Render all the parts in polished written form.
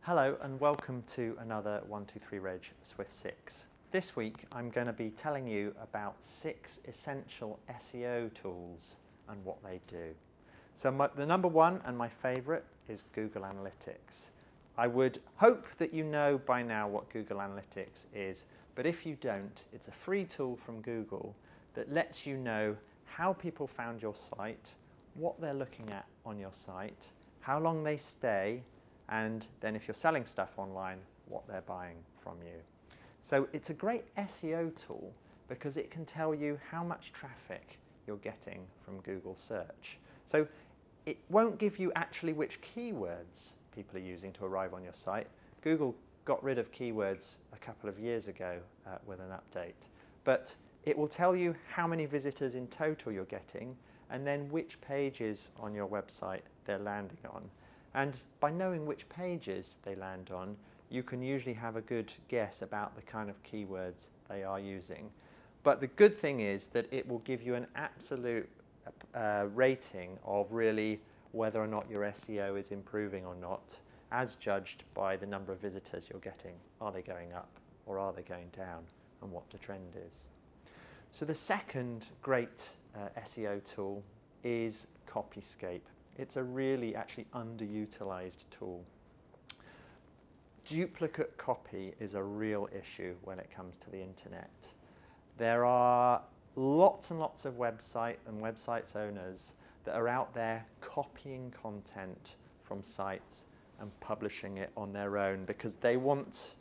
Hello and welcome to another 123reg Swift 6. This week I'm going to be telling you about 6 essential SEO tools and what they do. So the number one and my favourite is Google Analytics. I would hope that you know by now what Google Analytics is, but if you don't, it's a free tool from Google that lets you know how people found your site, what they're looking at on your site, how long they stay, and then if you're selling stuff online, what they're buying from you. So it's a great SEO tool because it can tell you how much traffic you're getting from Google search. So it won't give you actually which keywords people are using to arrive on your site. Google got rid of keywords a couple of years ago with an update. But it will tell you how many visitors in total you're getting and then which pages on your website they're landing on. And by knowing which pages they land on, you can usually have a good guess about the kind of keywords they are using. But the good thing is that it will give you an absolute rating of really whether or not your SEO is improving or not, as judged by the number of visitors you're getting. Are they going up or are they going down, and what the trend is. So the second great SEO tool is Copyscape. It's a really actually underutilized tool. Duplicate copy is a real issue when it comes to the internet. There are lots and lots of websites owners that are out there copying content from sites and publishing it on their own because they want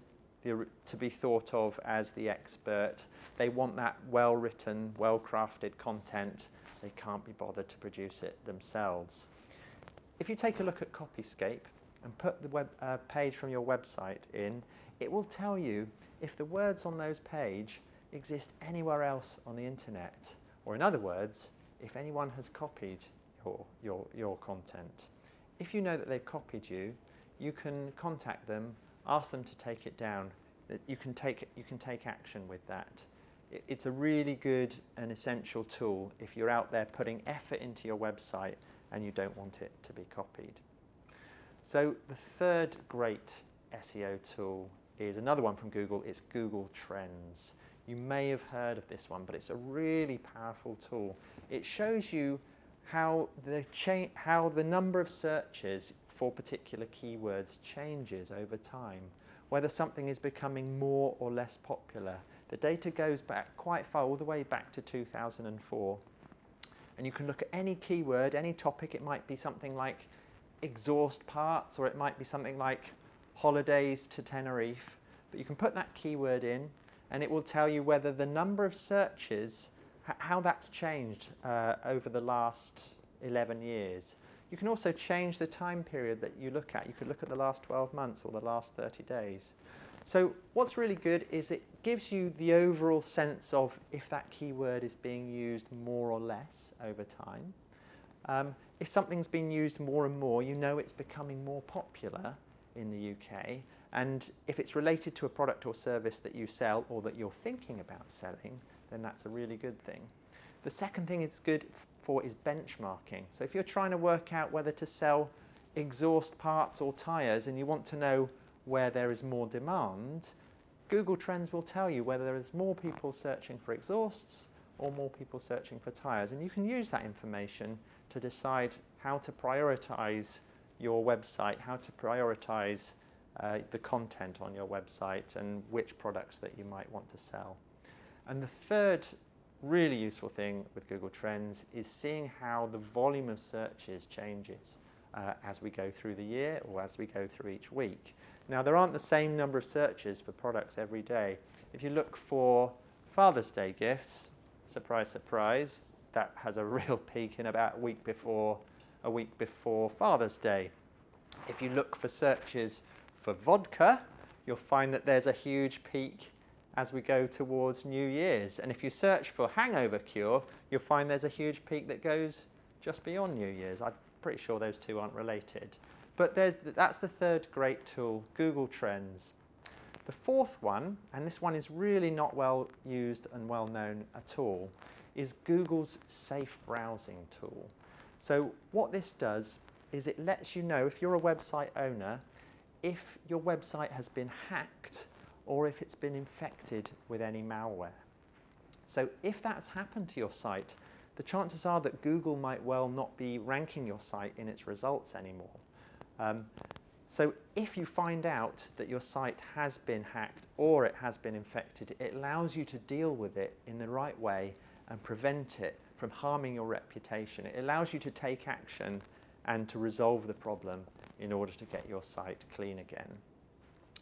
to be thought of as the expert. They want that well-written, well-crafted content. They can't be bothered to produce it themselves. If you take a look at Copyscape and put the page from your website in, it will tell you if the words on those pages exist anywhere else on the internet. Or in other words, if anyone has copied your content. If you know that they've copied you, you can contact them, ask them to take it down. You can take action with that. It's a really good and essential tool if you're out there putting effort into your website and you don't want it to be copied. So the third great SEO tool is another one from Google. It's Google Trends. You may have heard of this one, but it's a really powerful tool. It shows you how the number of searches for particular keywords changes over time, whether something is becoming more or less popular. The data goes back quite far, all the way back to 2004. And you can look at any keyword, any topic. It might be something like exhaust parts, or it might be something like holidays to Tenerife. But you can put that keyword in, and it will tell you whether the number of searches, how that's changed over the last 11 years. You can also change the time period that you look at. You could look at the last 12 months or the last 30 days. So what's really good is it gives you the overall sense of if that keyword is being used more or less over time. If something's been used more and more, you know it's becoming more popular in the UK. And if it's related to a product or service that you sell or that you're thinking about selling, then that's a really good thing. The second thing it's good for is benchmarking. So if you're trying to work out whether to sell exhaust parts or tyres and you want to know where there is more demand, Google Trends will tell you whether there is more people searching for exhausts or more people searching for tyres. And you can use that information to decide how to prioritize your website, how to prioritize the content on your website and which products that you might want to sell. And the third really useful thing with Google Trends is seeing how the volume of searches changes as we go through the year or as we go through each week. Now, there aren't the same number of searches for products every day. If you look for Father's Day gifts, surprise, surprise, that has a real peak in about a week before Father's Day. If you look for searches for vodka, you'll find that there's a huge peak as we go towards New Year's. And if you search for hangover cure, you'll find there's a huge peak that goes just beyond New Year's. I'm pretty sure those two aren't related. But that's the third great tool, Google Trends. The fourth one, and this one is really not well used and well known at all, is Google's Safe Browsing tool. So what this does is it lets you know, if you're a website owner, if your website has been hacked or if it's been infected with any malware. So if that's happened to your site, the chances are that Google might well not be ranking your site in its results anymore. So if you find out that your site has been hacked or it has been infected, it allows you to deal with it in the right way and prevent it from harming your reputation. It allows you to take action and to resolve the problem in order to get your site clean again.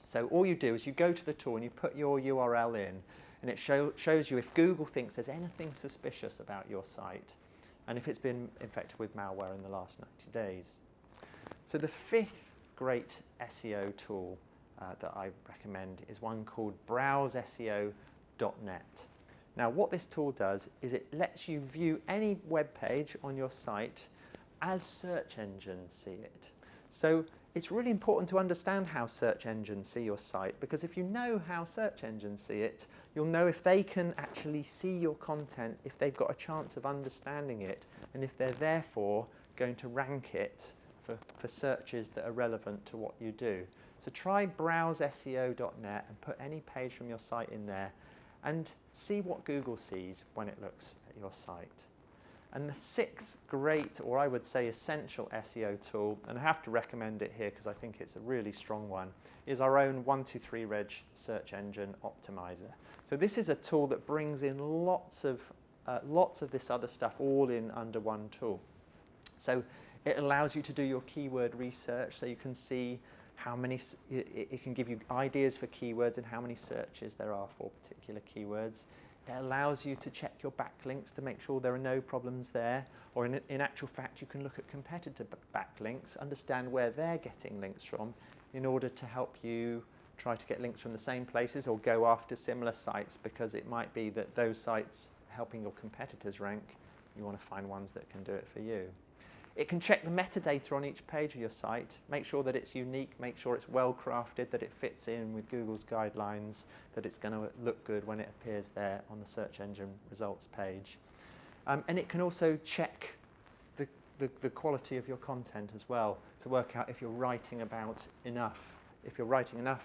So all you do is you go to the tool and you put your URL in, and it shows you if Google thinks there's anything suspicious about your site and if it's been infected with malware in the last 90 days. So the fifth great SEO tool that I recommend is one called browseseo.net. Now what this tool does is it lets you view any web page on your site as search engines see it. So it's really important to understand how search engines see your site, because if you know how search engines see it, you'll know if they can actually see your content, if they've got a chance of understanding it, and if they're therefore going to rank it for searches that are relevant to what you do. So try browseseo.net and put any page from your site in there and see what Google sees when it looks at your site. And the sixth great, or I would say essential SEO tool, and I have to recommend it here because I think it's a really strong one, is our own 123reg search engine optimizer. So this is a tool that brings in lots of this other stuff all in under one tool. So it allows you to do your keyword research, so you can see how many, it can give you ideas for keywords and how many searches there are for particular keywords. It allows you to check your backlinks to make sure there are no problems there, or in actual fact you can look at competitor backlinks, understand where they're getting links from in order to help you try to get links from the same places or go after similar sites, because it might be that those sites helping your competitors rank, you want to find ones that can do it for you. It can check the metadata on each page of your site, make sure that it's unique, make sure it's well crafted, that it fits in with Google's guidelines, that it's going to look good when it appears there on the search engine results page. And it can also check the quality of your content as well, to work out if you're writing about enough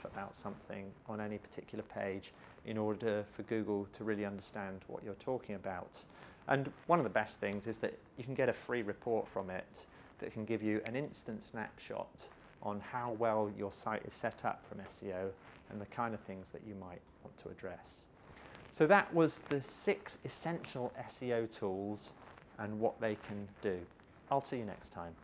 about something on any particular page in order for Google to really understand what you're talking about. And one of the best things is that you can get a free report from it that can give you an instant snapshot on how well your site is set up from SEO and the kind of things that you might want to address. So that was the 6 essential SEO tools and what they can do. I'll see you next time.